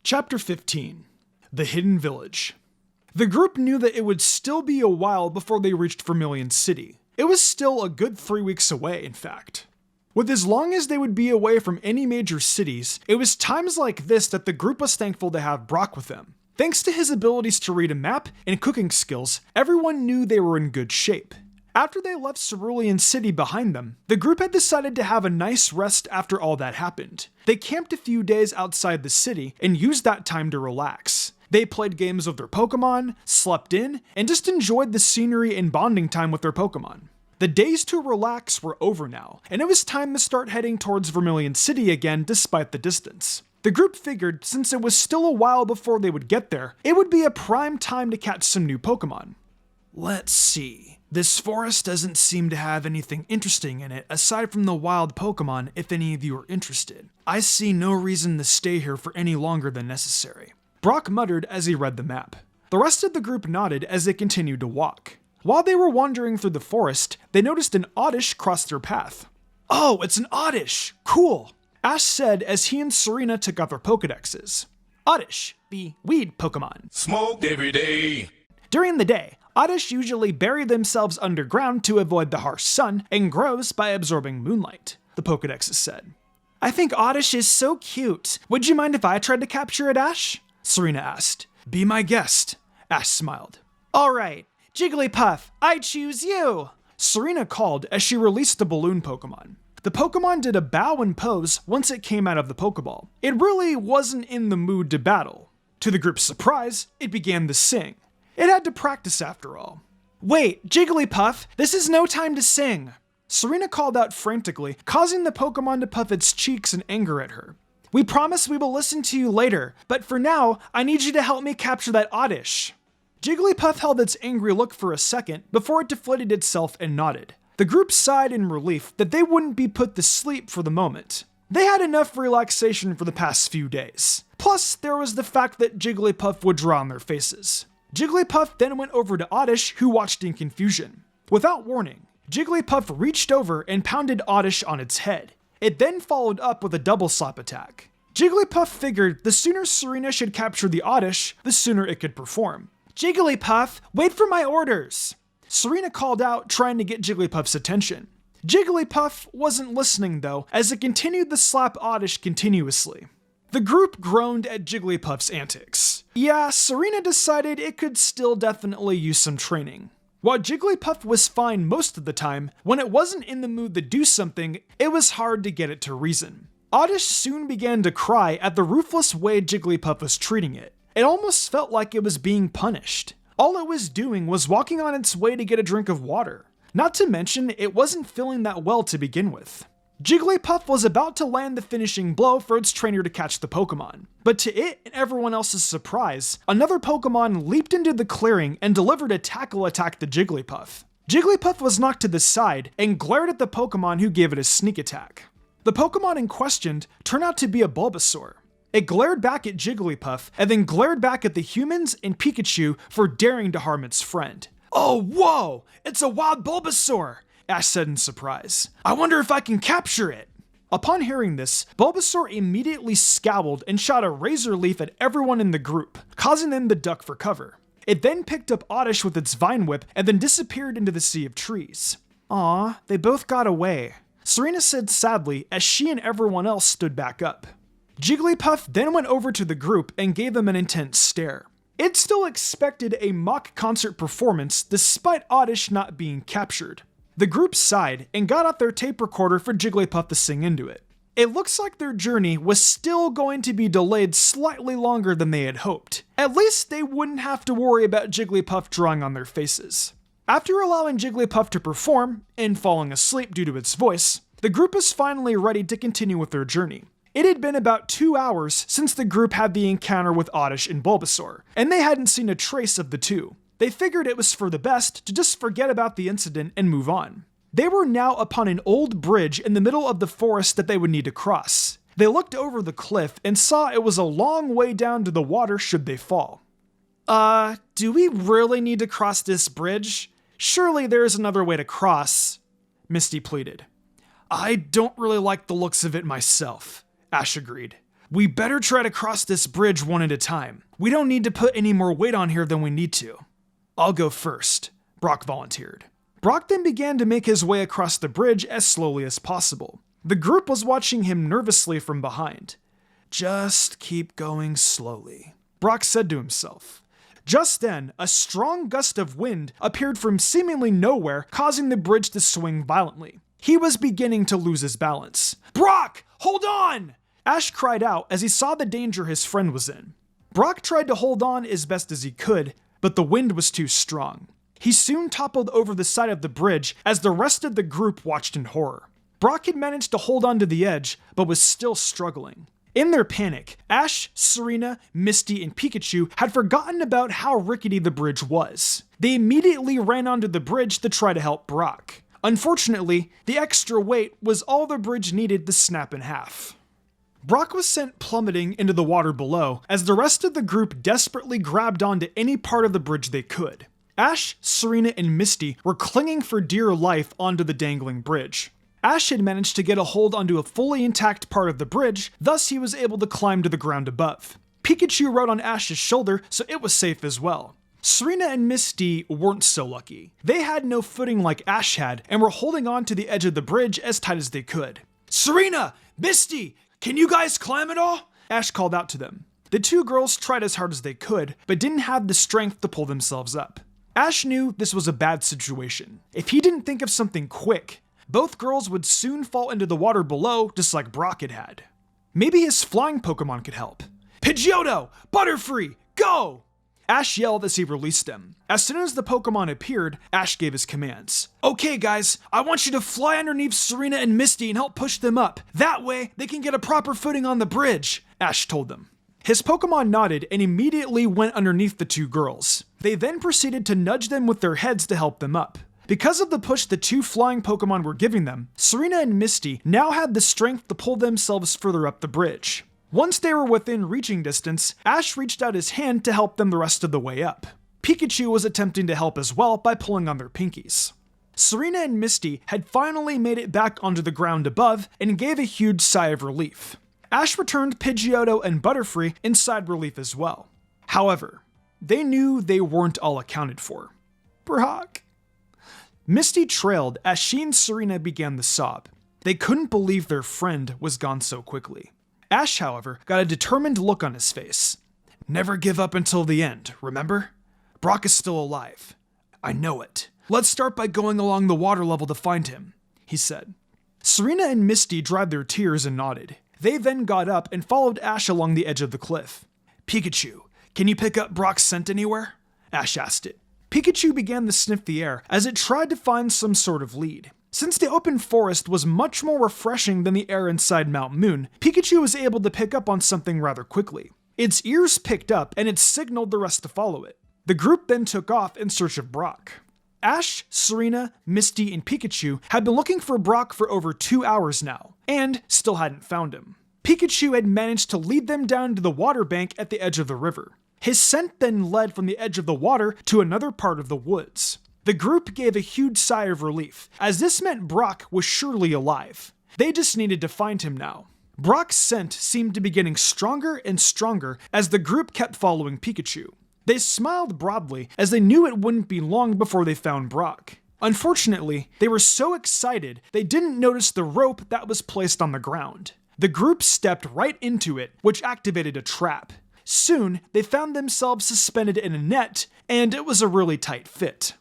Chapter 15. The Hidden Village. The group knew that it would still be a while before they reached Vermillion City. It was still a good 3 weeks away, in fact. With as long as they would be away from any major cities, it was times like this that the group was thankful to have Brock with them. Thanks to his abilities to read a map and cooking skills, everyone knew they were in good shape. After they left Cerulean City behind them, the group had decided to have a nice rest after all that happened. They camped a few days outside the city and used that time to relax. They played games with their Pokemon, slept in, and just enjoyed the scenery and bonding time with their Pokemon. The days to relax were over now, and it was time to start heading towards Vermilion City again despite the distance. The group figured since it was still a while before they would get there, it would be a prime time to catch some new Pokemon. Let's see. This forest doesn't seem to have anything interesting in it aside from the wild Pokemon if any of you are interested. I see no reason to stay here for any longer than necessary. Brock muttered as he read the map. The rest of the group nodded as they continued to walk. While they were wandering through the forest, they noticed an Oddish cross their path. Oh, it's an Oddish! Cool! Ash said as he and Serena took out their Pokedexes. Oddish, the weed Pokemon. Smoked every day. During the day, Oddish usually bury themselves underground to avoid the harsh sun and grows by absorbing moonlight, the Pokedexes said. I think Oddish is so cute. Would you mind if I tried to capture it, Ash? Serena asked. Be my guest, Ash smiled. Alright, Jigglypuff, I choose you! Serena called as she released the balloon Pokemon. The Pokemon did a bow and pose once it came out of the Pokeball. It really wasn't in the mood to battle. To the group's surprise, it began to sing. It had to practice after all. Wait, Jigglypuff, this is no time to sing! Serena called out frantically, causing the Pokemon to puff its cheeks in anger at her. We promise we will listen to you later, but for now, I need you to help me capture that Oddish. Jigglypuff held its angry look for a second before it deflated itself and nodded. The group sighed in relief that they wouldn't be put to sleep for the moment. They had enough relaxation for the past few days. Plus, there was the fact that Jigglypuff would draw on their faces. Jigglypuff then went over to Oddish, who watched in confusion. Without warning, Jigglypuff reached over and pounded Oddish on its head. It then followed up with a double slap attack. Jigglypuff figured the sooner Serena should capture the Oddish, the sooner it could perform. Jigglypuff, wait for my orders! Serena called out, trying to get Jigglypuff's attention. Jigglypuff wasn't listening though, as it continued to slap Oddish continuously. The group groaned at Jigglypuff's antics. Yeah, Serena decided it could still definitely use some training. While Jigglypuff was fine most of the time, when it wasn't in the mood to do something, it was hard to get it to reason. Oddish soon began to cry at the ruthless way Jigglypuff was treating it. It almost felt like it was being punished. All it was doing was walking on its way to get a drink of water. Not to mention, it wasn't feeling that well to begin with. Jigglypuff was about to land the finishing blow for its trainer to catch the Pokemon. But to it and everyone else's surprise, another Pokemon leaped into the clearing and delivered a tackle attack to Jigglypuff. Jigglypuff was knocked to the side and glared at the Pokemon who gave it a sneak attack. The Pokemon in question turned out to be a Bulbasaur. It glared back at Jigglypuff and then glared back at the humans and Pikachu for daring to harm its friend. Oh, whoa! It's a wild Bulbasaur! Ash said in surprise. I wonder if I can capture it! Upon hearing this, Bulbasaur immediately scowled and shot a razor leaf at everyone in the group, causing them to duck for cover. It then picked up Oddish with its vine whip and then disappeared into the sea of trees. Aw, they both got away, Serena said sadly as she and everyone else stood back up. Jigglypuff then went over to the group and gave them an intense stare. It still expected a mock concert performance despite Oddish not being captured. The group sighed and got out their tape recorder for Jigglypuff to sing into it. It looks like their journey was still going to be delayed slightly longer than they had hoped. At least they wouldn't have to worry about Jigglypuff drawing on their faces. After allowing Jigglypuff to perform, and falling asleep due to its voice, the group was finally ready to continue with their journey. It had been about 2 hours since the group had the encounter with Oddish and Bulbasaur, and they hadn't seen a trace of the two. They figured it was for the best to just forget about the incident and move on. They were now upon an old bridge in the middle of the forest that they would need to cross. They looked over the cliff and saw it was a long way down to the water should they fall. Do we really need to cross this bridge? Surely there is another way to cross, Misty pleaded. I don't really like the looks of it myself, Ash agreed. We better try to cross this bridge one at a time. We don't need to put any more weight on here than we need to. I'll go first, Brock volunteered. Brock then began to make his way across the bridge as slowly as possible. The group was watching him nervously from behind. Just keep going slowly, Brock said to himself. Just then, a strong gust of wind appeared from seemingly nowhere, causing the bridge to swing violently. He was beginning to lose his balance. Brock, hold on! Ash cried out as he saw the danger his friend was in. Brock tried to hold on as best as he could, but the wind was too strong. He soon toppled over the side of the bridge as the rest of the group watched in horror. Brock had managed to hold on to the edge, but was still struggling. In their panic, Ash, Serena, Misty, and Pikachu had forgotten about how rickety the bridge was. They immediately ran onto the bridge to try to help Brock. Unfortunately, the extra weight was all the bridge needed to snap in half. Brock was sent plummeting into the water below as the rest of the group desperately grabbed onto any part of the bridge they could. Ash, Serena, and Misty were clinging for dear life onto the dangling bridge. Ash had managed to get a hold onto a fully intact part of the bridge, thus he was able to climb to the ground above. Pikachu rode on Ash's shoulder, so it was safe as well. Serena and Misty weren't so lucky. They had no footing like Ash had, and were holding on to the edge of the bridge as tight as they could. Serena! Misty! Can you guys climb at all? Ash called out to them. The two girls tried as hard as they could, but didn't have the strength to pull themselves up. Ash knew this was a bad situation. If he didn't think of something quick, both girls would soon fall into the water below, just like Brock had. Maybe his flying Pokemon could help. Pidgeotto! Butterfree! Go! Ash yelled as he released them. As soon as the Pokemon appeared, Ash gave his commands. Okay guys, I want you to fly underneath Serena and Misty and help push them up. That way, they can get a proper footing on the bridge, Ash told them. His Pokemon nodded and immediately went underneath the two girls. They then proceeded to nudge them with their heads to help them up. Because of the push the two flying Pokemon were giving them, Serena and Misty now had the strength to pull themselves further up the bridge. Once they were within reaching distance, Ash reached out his hand to help them the rest of the way up. Pikachu was attempting to help as well by pulling on their pinkies. Serena and Misty had finally made it back onto the ground above and gave a huge sigh of relief. Ash returned Pidgeotto and Butterfree in sighed relief as well. However, they knew they weren't all accounted for. Brock. Misty trailed as she and Serena began to sob. They couldn't believe their friend was gone so quickly. Ash, however, got a determined look on his face. Never give up until the end, remember? Brock is still alive. I know it. Let's start by going along the water level to find him, he said. Serena and Misty dried their tears and nodded. They then got up and followed Ash along the edge of the cliff. Pikachu, can you pick up Brock's scent anywhere? Ash asked it. Pikachu began to sniff the air as it tried to find some sort of lead. Since the open forest was much more refreshing than the air inside Mount Moon, Pikachu was able to pick up on something rather quickly. Its ears picked up and it signaled the rest to follow it. The group then took off in search of Brock. Ash, Serena, Misty, and Pikachu had been looking for Brock for over 2 hours now, and still hadn't found him. Pikachu had managed to lead them down to the water bank at the edge of the river. His scent then led from the edge of the water to another part of the woods. The group gave a huge sigh of relief, as this meant Brock was surely alive. They just needed to find him now. Brock's scent seemed to be getting stronger and stronger as the group kept following Pikachu. They smiled broadly as they knew it wouldn't be long before they found Brock. Unfortunately, they were so excited they didn't notice the rope that was placed on the ground. The group stepped right into it, which activated a trap. Soon, they found themselves suspended in a net, and it was a really tight fit.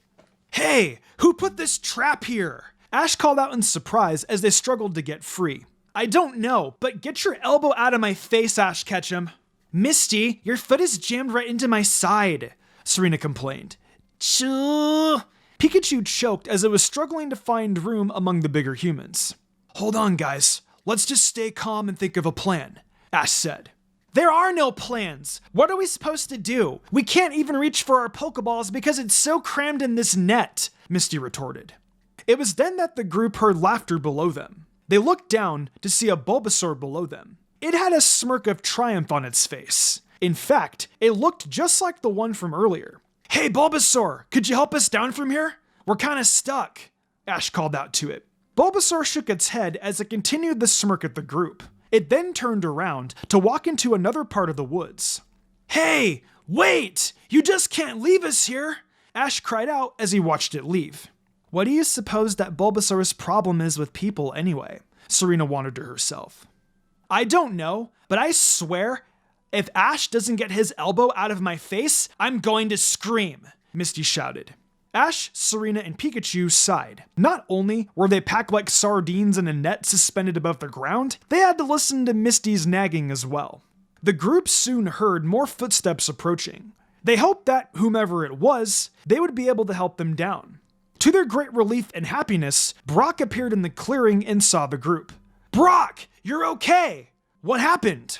Hey, who put this trap here? Ash called out in surprise as they struggled to get free. I don't know, but get your elbow out of my face, Ash Ketchum. Misty, your foot is jammed right into my side, Serena complained. Choo. Pikachu choked as it was struggling to find room among the bigger humans. Hold on, guys. Let's just stay calm and think of a plan, Ash said. There are no plans. What are we supposed to do? We can't even reach for our Pokeballs because it's so crammed in this net, Misty retorted. It was then that the group heard laughter below them. They looked down to see a Bulbasaur below them. It had a smirk of triumph on its face. In fact, it looked just like the one from earlier. Hey Bulbasaur, could you help us down from here? We're kinda stuck, Ash called out to it. Bulbasaur shook its head as it continued the smirk at the group. It then turned around to walk into another part of the woods. "Hey, wait! You just can't leave us here!" Ash cried out as he watched it leave. What do you suppose that Bulbasaur's problem is with people anyway? Serena wondered to herself. I don't know, but I swear, if Ash doesn't get his elbow out of my face, I'm going to scream, Misty shouted. Ash, Serena, and Pikachu sighed. Not only were they packed like sardines in a net suspended above the ground, they had to listen to Misty's nagging as well. The group soon heard more footsteps approaching. They hoped that, whomever it was, they would be able to help them down. To their great relief and happiness, Brock appeared in the clearing and saw the group. "Brock, you're okay! What happened?"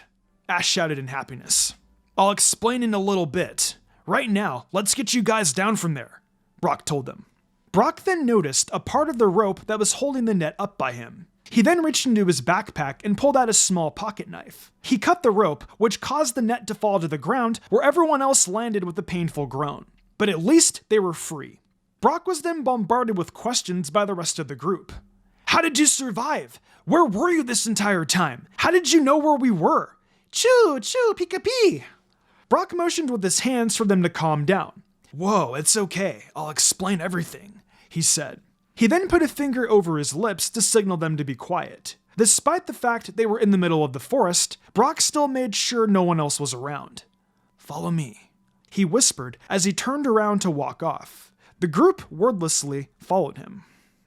Ash shouted in happiness. "I'll explain in a little bit. Right now, let's get you guys down from there," Brock told them. Brock then noticed a part of the rope that was holding the net up by him. He then reached into his backpack and pulled out a small pocket knife. He cut the rope, which caused the net to fall to the ground, where everyone else landed with a painful groan. But at least they were free. Brock was then bombarded with questions by the rest of the group. "How did you survive? Where were you this entire time? How did you know where we were? Choo, choo, pika-pee!" Brock motioned with his hands for them to calm down. "Whoa, it's okay. I'll explain everything," he said. He then put a finger over his lips to signal them to be quiet. Despite the fact they were in the middle of the forest, Brock still made sure no one else was around. "Follow me," he whispered as he turned around to walk off. The group wordlessly followed him.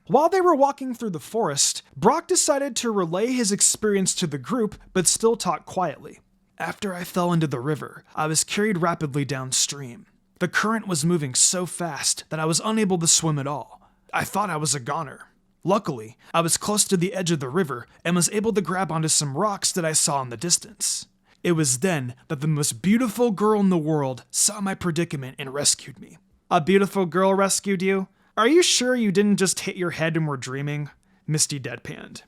While they were walking through the forest, Brock decided to relay his experience to the group, but still talk quietly. "After I fell into the river, I was carried rapidly downstream. The current was moving so fast that I was unable to swim at all. I thought I was a goner. Luckily, I was close to the edge of the river and was able to grab onto some rocks that I saw in the distance. It was then that the most beautiful girl in the world saw my predicament and rescued me." "A beautiful girl rescued you? Are you sure you didn't just hit your head and were dreaming?" Misty deadpanned.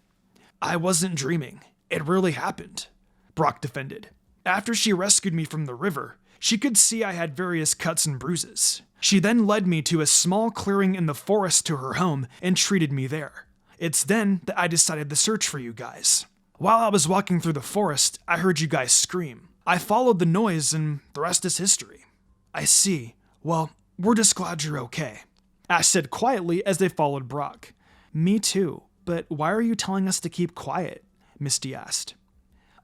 "I wasn't dreaming. It really happened," Brock defended. "After she rescued me from the river, she could see I had various cuts and bruises. She then led me to a small clearing in the forest to her home and treated me there. It's then that I decided to search for you guys. While I was walking through the forest, I heard you guys scream. I followed the noise and the rest is history." "I see. Well, we're just glad you're okay," Ash said quietly as they followed Brock. "Me too, but why are you telling us to keep quiet?" Misty asked.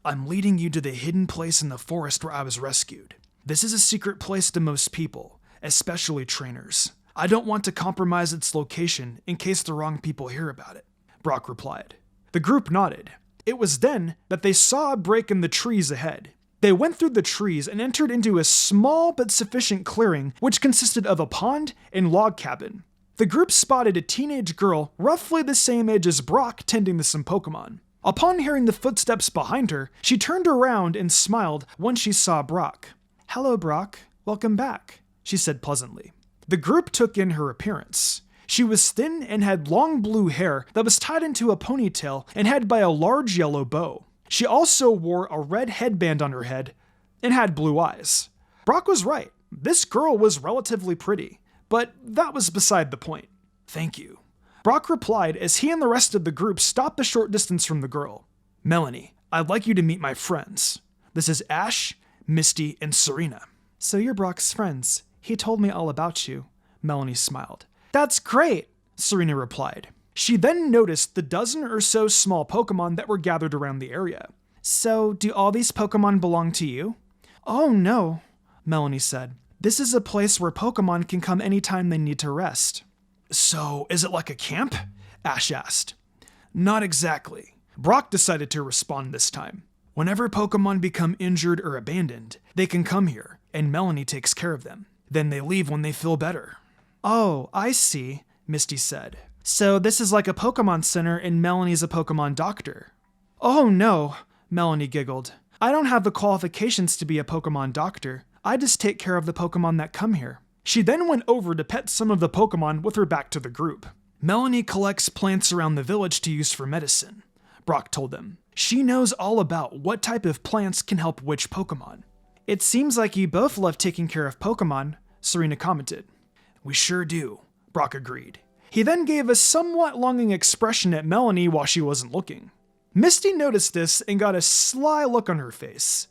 "I'm leading you to the hidden place in the forest where I was rescued. This is a secret place to most people, especially trainers. I don't want to compromise its location in case the wrong people hear about it," Brock replied. The group nodded. It was then that they saw a break in the trees ahead. They went through the trees and entered into a small but sufficient clearing, which consisted of a pond and log cabin. The group spotted a teenage girl roughly the same age as Brock tending to some Pokemon. Upon hearing the footsteps behind her, she turned around and smiled when she saw Brock. "Hello, Brock. Welcome back," she said pleasantly. The group took in her appearance. She was thin and had long blue hair that was tied into a ponytail and head by a large yellow bow. She also wore a red headband on her head and had blue eyes. Brock was right. This girl was relatively pretty, but that was beside the point. "Thank you," Brock replied as he and the rest of the group stopped a short distance from the girl. "Melanie, I'd like you to meet my friends. This is Ash, Misty, and Serena." "So you're Brock's friends. He told me all about you," Melanie smiled. "That's great," Serena replied. She then noticed the dozen or so small Pokemon that were gathered around the area. "So, do all these Pokemon belong to you?" "Oh no," Melanie said. "This is a place where Pokemon can come anytime they need to rest." "So, is it like a camp?" Ash asked. "Not exactly." Brock decided to respond this time. "Whenever Pokemon become injured or abandoned, they can come here, and Melanie takes care of them. Then they leave when they feel better." "Oh, I see," Misty said. "So this is like a Pokemon Center and Melanie's a Pokemon doctor." "Oh no," Melanie giggled. "I don't have the qualifications to be a Pokemon doctor. I just take care of the Pokemon that come here." She then went over to pet some of the Pokemon with her back to the group. "Melanie collects plants around the village to use for medicine," Brock told them. "She knows all about what type of plants can help which Pokemon." "It seems like you both love taking care of Pokemon," Serena commented. "We sure do," Brock agreed. He then gave a somewhat longing expression at Melanie while she wasn't looking. Misty noticed this and got a sly look on her face.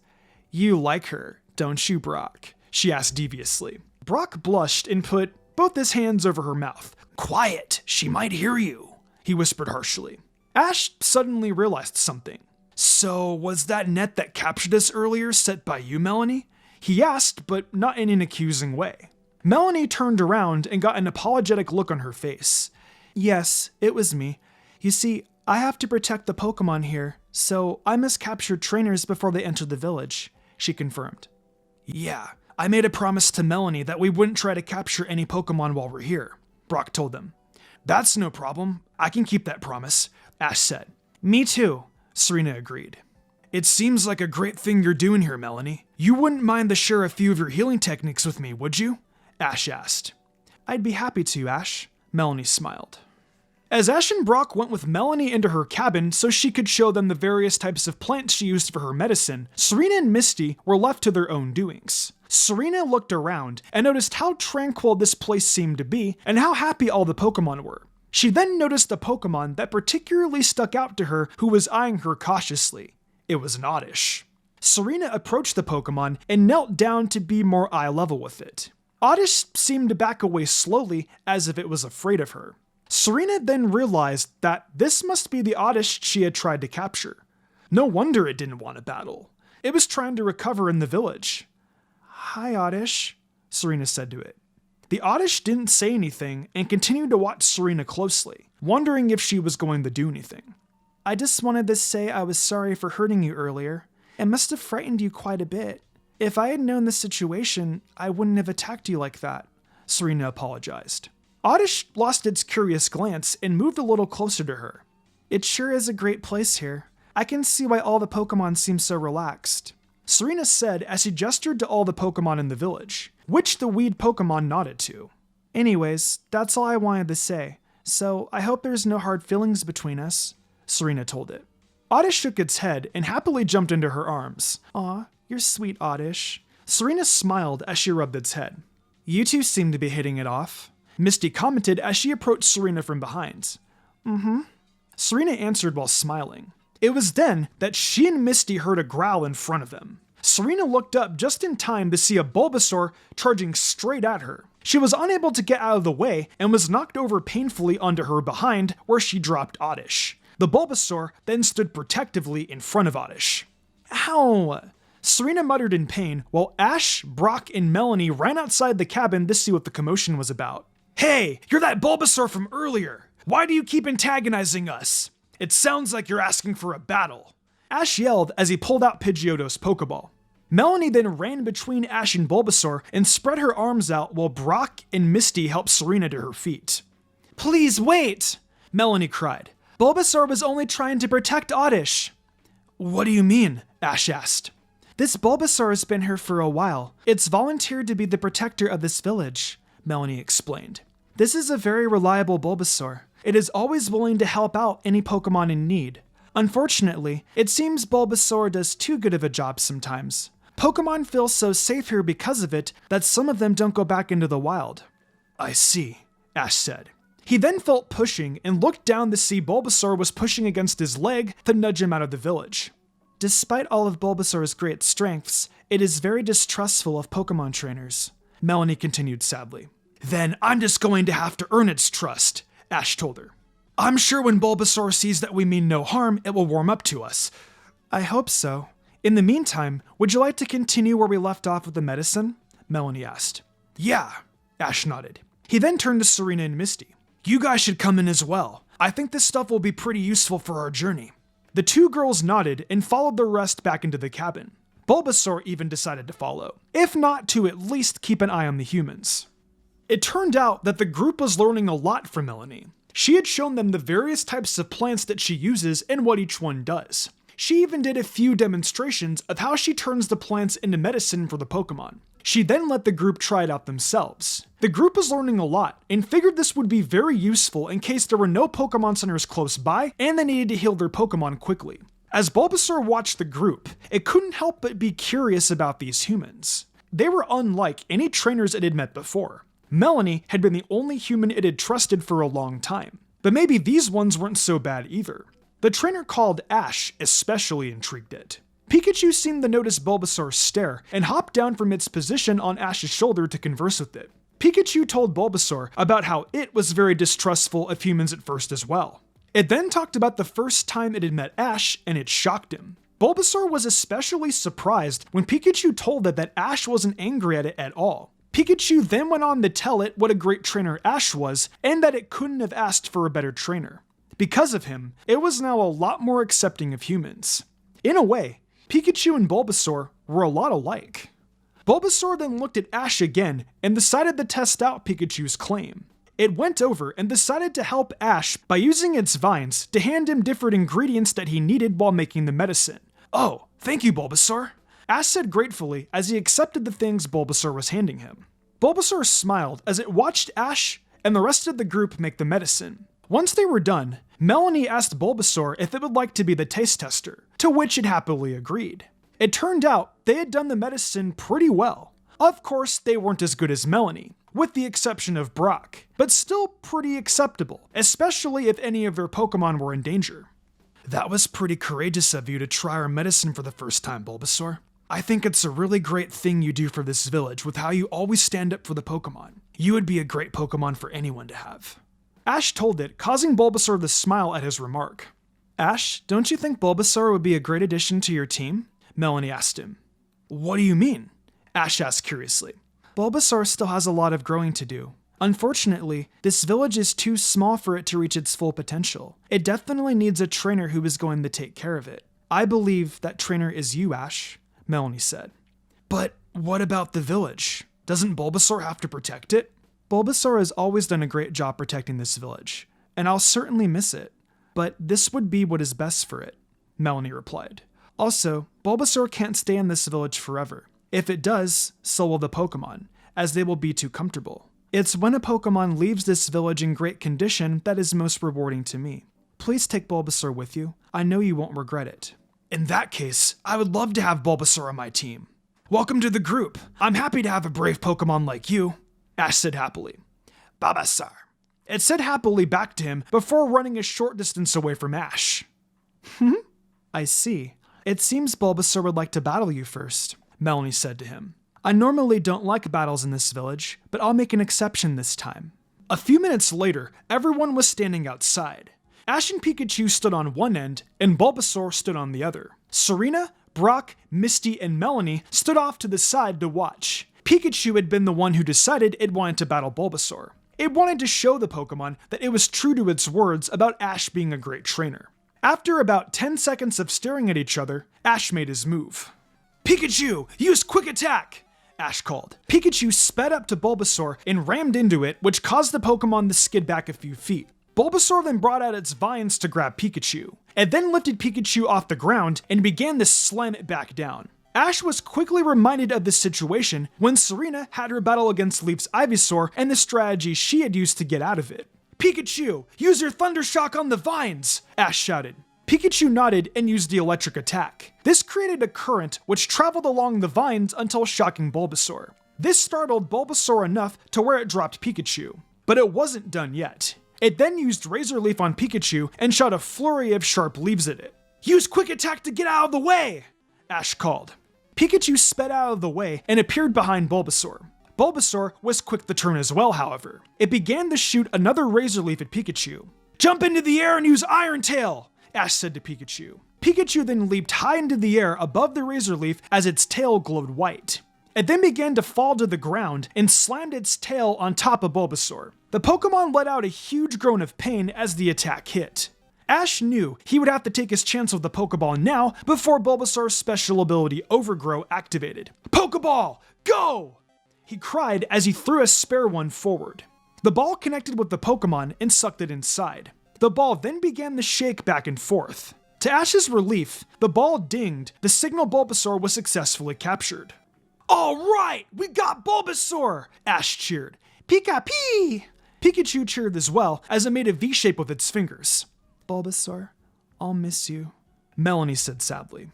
You like her, don't you, Brock? She asked deviously. Brock blushed and put both his hands over her mouth. Quiet, she might hear you, he whispered harshly. Ash suddenly realized something. So, was that net that captured us earlier set by you, Melanie? He asked, but not in an accusing way. Melanie turned around and got an apologetic look on her face. Yes, it was me. You see, I have to protect the Pokemon here, so I must capture trainers before they enter the village, she confirmed. Yeah, I made a promise to Melanie that we wouldn't try to capture any Pokemon while we're here, Brock told them. That's no problem. I can keep that promise, Ash said. Me too, Serena agreed. It seems like a great thing you're doing here, Melanie. You wouldn't mind to share a few of your healing techniques with me, would you? Ash asked. I'd be happy to, Ash, Melanie smiled. As Ash and Brock went with Melanie into her cabin so she could show them the various types of plants she used for her medicine, Serena and Misty were left to their own doings. Serena looked around and noticed how tranquil this place seemed to be and how happy all the Pokemon were. She then noticed a Pokemon that particularly stuck out to her who was eyeing her cautiously. It was an Oddish. Serena approached the Pokemon and knelt down to be more eye level with it. Oddish seemed to back away slowly as if it was afraid of her. Serena then realized that this must be the Oddish she had tried to capture. No wonder it didn't want to battle. It was trying to recover in the village. Hi, Oddish, Serena said to it. The Oddish didn't say anything and continued to watch Serena closely, wondering if she was going to do anything. I just wanted to say I was sorry for hurting you earlier. It must have frightened you quite a bit. If I had known the situation, I wouldn't have attacked you like that, Serena apologized. Oddish lost its curious glance and moved a little closer to her. It sure is a great place here. I can see why all the Pokemon seem so relaxed, Serena said as she gestured to all the Pokemon in the village, which the weed Pokemon nodded to. Anyways, that's all I wanted to say, so I hope there's no hard feelings between us, Serena told it. Oddish shook its head and happily jumped into her arms. Aw, you're sweet, Oddish. Serena smiled as she rubbed its head. You two seem to be hitting it off, Misty commented as she approached Serena from behind. Mm-hmm. Serena answered while smiling. It was then that she and Misty heard a growl in front of them. Serena looked up just in time to see a Bulbasaur charging straight at her. She was unable to get out of the way and was knocked over painfully onto her behind where she dropped Oddish. The Bulbasaur then stood protectively in front of Oddish. Ow! Serena muttered in pain while Ash, Brock, and Melanie ran outside the cabin to see what the commotion was about. Hey, you're that Bulbasaur from earlier! Why do you keep antagonizing us? It sounds like you're asking for a battle. Ash yelled as he pulled out Pidgeotto's Pokeball. Melanie then ran between Ash and Bulbasaur and spread her arms out while Brock and Misty helped Serena to her feet. Please wait, Melanie cried. Bulbasaur was only trying to protect Oddish. What do you mean? Ash asked. This Bulbasaur has been here for a while. It's volunteered to be the protector of this village, Melanie explained. This is a very reliable Bulbasaur. It is always willing to help out any Pokemon in need. Unfortunately, it seems Bulbasaur does too good of a job sometimes. Pokemon feel so safe here because of it that some of them don't go back into the wild. I see, Ash said. He then felt pushing and looked down to see Bulbasaur was pushing against his leg to nudge him out of the village. Despite all of Bulbasaur's great strengths, it is very distrustful of Pokemon trainers, Melanie continued sadly. Then I'm just going to have to earn its trust, Ash told her. I'm sure when Bulbasaur sees that we mean no harm, it will warm up to us. I hope so. In the meantime, would you like to continue where we left off with the medicine? Melanie asked. Yeah, Ash nodded. He then turned to Serena and Misty. You guys should come in as well. I think this stuff will be pretty useful for our journey. The two girls nodded and followed the rest back into the cabin. Bulbasaur even decided to follow, if not to at least keep an eye on the humans. It turned out that the group was learning a lot from Melanie. She had shown them the various types of plants that she uses and what each one does. She even did a few demonstrations of how she turns the plants into medicine for the Pokemon. She then let the group try it out themselves. The group was learning a lot and figured this would be very useful in case there were no Pokemon centers close by and they needed to heal their Pokemon quickly. As Bulbasaur watched the group, it couldn't help but be curious about these humans. They were unlike any trainers it had met before. Melanie had been the only human it had trusted for a long time, but maybe these ones weren't so bad either. The trainer called Ash especially intrigued it. Pikachu seemed to notice Bulbasaur's stare and hopped down from its position on Ash's shoulder to converse with it. Pikachu told Bulbasaur about how it was very distrustful of humans at first as well. It then talked about the first time it had met Ash, and it shocked him. Bulbasaur was especially surprised when Pikachu told it that Ash wasn't angry at it at all. Pikachu then went on to tell it what a great trainer Ash was, and that it couldn't have asked for a better trainer. Because of him, it was now a lot more accepting of humans. In a way, Pikachu and Bulbasaur were a lot alike. Bulbasaur then looked at Ash again and decided to test out Pikachu's claim. It went over and decided to help Ash by using its vines to hand him different ingredients that he needed while making the medicine. "Oh, thank you, Bulbasaur," Ash said gratefully as he accepted the things Bulbasaur was handing him. Bulbasaur smiled as it watched Ash and the rest of the group make the medicine. Once they were done, Melanie asked Bulbasaur if it would like to be the taste tester, to which it happily agreed. It turned out they had done the medicine pretty well. Of course, they weren't as good as Melanie, with the exception of Brock, but still pretty acceptable, especially if any of their Pokemon were in danger. "That was pretty courageous of you to try our medicine for the first time, Bulbasaur. I think it's a really great thing you do for this village with how you always stand up for the Pokemon. You would be a great Pokemon for anyone to have." Ash told it, causing Bulbasaur to smile at his remark. "Ash, don't you think Bulbasaur would be a great addition to your team?" Melanie asked him. "What do you mean?" Ash asked curiously. "Bulbasaur still has a lot of growing to do. Unfortunately, this village is too small for it to reach its full potential. It definitely needs a trainer who is going to take care of it. I believe that trainer is you, Ash," Melanie said. "But what about the village? Doesn't Bulbasaur have to protect it?" "Bulbasaur has always done a great job protecting this village, and I'll certainly miss it. But this would be what is best for it," Melanie replied. "Also, Bulbasaur can't stay in this village forever. If it does, so will the Pokemon, as they will be too comfortable. It's when a Pokemon leaves this village in great condition that is most rewarding to me. Please take Bulbasaur with you. I know you won't regret it." "In that case, I would love to have Bulbasaur on my team. Welcome to the group. I'm happy to have a brave Pokemon like you," Ash said happily. "Bulbasaur," it said happily back to him before running a short distance away from Ash. "I see. It seems Bulbasaur would like to battle you first," Melanie said to him. "I normally don't like battles in this village, but I'll make an exception this time." A few minutes later, everyone was standing outside. Ash and Pikachu stood on one end, and Bulbasaur stood on the other. Serena, Brock, Misty, and Melanie stood off to the side to watch. Pikachu had been the one who decided it wanted to battle Bulbasaur. It wanted to show the Pokemon that it was true to its words about Ash being a great trainer. After about 10 seconds of staring at each other, Ash made his move. "Pikachu, use Quick Attack!" Ash called. Pikachu sped up to Bulbasaur and rammed into it, which caused the Pokemon to skid back a few feet. Bulbasaur then brought out its vines to grab Pikachu. It then lifted Pikachu off the ground and began to slam it back down. Ash was quickly reminded of this situation when Serena had her battle against Leaf's Ivysaur and the strategy she had used to get out of it. "Pikachu, use your Thunder Shock on the vines!" Ash shouted. Pikachu nodded and used the electric attack. This created a current which traveled along the vines until shocking Bulbasaur. This startled Bulbasaur enough to where it dropped Pikachu. But it wasn't done yet. It then used Razor Leaf on Pikachu and shot a flurry of sharp leaves at it. "Use Quick Attack to get out of the way!" Ash called. Pikachu sped out of the way and appeared behind Bulbasaur. Bulbasaur was quick to turn as well, however. It began to shoot another Razor Leaf at Pikachu. "Jump into the air and use Iron Tail!" Ash said to Pikachu. Pikachu then leaped high into the air above the Razor Leaf as its tail glowed white. It then began to fall to the ground and slammed its tail on top of Bulbasaur. The Pokemon let out a huge groan of pain as the attack hit. Ash knew he would have to take his chance with the Pokeball now before Bulbasaur's special ability Overgrow activated. "Pokeball, go!" he cried as he threw a spare one forward. The ball connected with the Pokemon and sucked it inside. The ball then began to shake back and forth. To Ash's relief, the ball dinged, the signal Bulbasaur was successfully captured. "All right, we got Bulbasaur!" Ash cheered. "Pika-pee!" Pikachu cheered as well as it made a V-shape with its fingers. "Bulbasaur, I'll miss you," Melanie said sadly.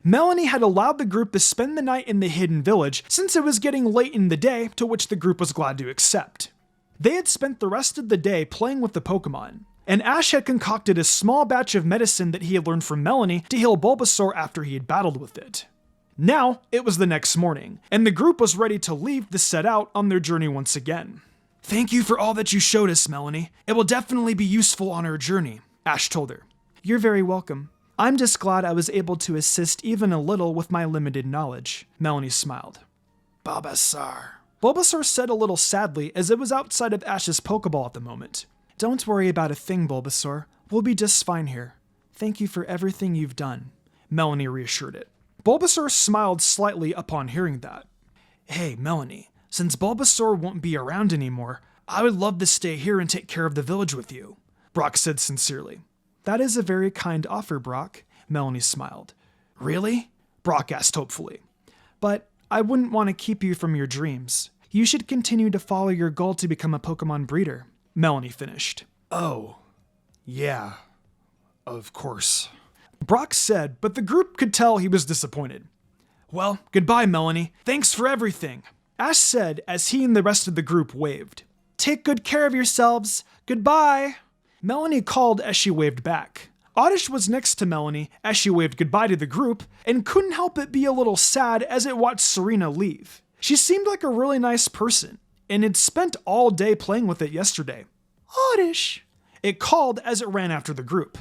Melanie had allowed the group to spend the night in the hidden village since it was getting late in the day, to which the group was glad to accept. They had spent the rest of the day playing with the Pokemon. and Ash had concocted a small batch of medicine that he had learned from Melanie to heal Bulbasaur after he had battled with it. Now, it was the next morning, and the group was ready to leave to set out on their journey once again. "Thank you for all that you showed us, Melanie. It will definitely be useful on our journey," Ash told her. "You're very welcome. I'm just glad I was able to assist even a little with my limited knowledge," Melanie smiled. "Bulbasaur." Bulbasaur said a little sadly as it was outside of Ash's Pokeball at the moment. "Don't worry about a thing, Bulbasaur. We'll be just fine here. Thank you for everything you've done," Melanie reassured it. Bulbasaur smiled slightly upon hearing that. "Hey, Melanie, since Bulbasaur won't be around anymore, I would love to stay here and take care of the village with you," Brock said sincerely. "That is a very kind offer, Brock," Melanie smiled. "Really?" Brock asked hopefully. "But I wouldn't want to keep you from your dreams. You should continue to follow your goal to become a Pokemon breeder," Melanie finished. "Oh, yeah, of course," Brock said, but the group could tell he was disappointed. "Well, goodbye, Melanie. Thanks for everything," Ash said as he and the rest of the group waved. "Take good care of yourselves. Goodbye," Melanie called as she waved back. Oddish was next to Melanie as she waved goodbye to the group and couldn't help but be a little sad as it watched Serena leave. She seemed like a really nice person and had spent all day playing with it yesterday. "Oddish," it called as it ran after the group.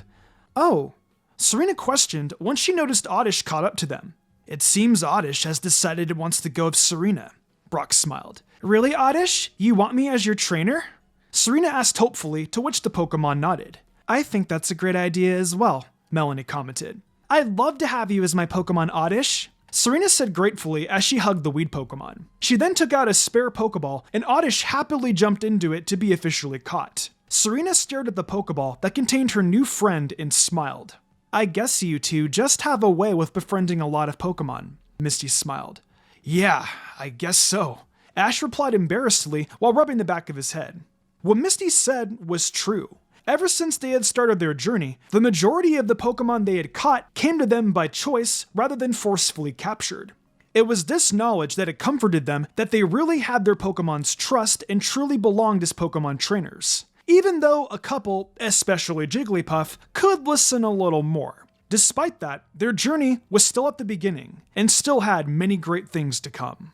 "Oh," Serena questioned once she noticed Oddish caught up to them. "It seems Oddish has decided it wants to go with Serena," Brock smiled. "Really, Oddish? You want me as your trainer?" Serena asked hopefully, to which the Pokemon nodded. "I think that's a great idea as well," Melanie commented. "I'd love to have you as my Pokemon, Oddish," Serena said gratefully as she hugged the weed Pokemon. She then took out a spare Pokeball, and Oddish happily jumped into it to be officially caught. Serena stared at the Pokeball that contained her new friend and smiled. "I guess you two just have a way with befriending a lot of Pokemon," Misty smiled. "Yeah, I guess so," Ash replied embarrassedly while rubbing the back of his head. What Misty said was true. Ever since they had started their journey, the majority of the Pokemon they had caught came to them by choice rather than forcefully captured. It was this knowledge that had comforted them that they really had their Pokemon's trust and truly belonged as Pokemon trainers. Even though a couple, especially Jigglypuff, could listen a little more. Despite that, their journey was still at the beginning and still had many great things to come.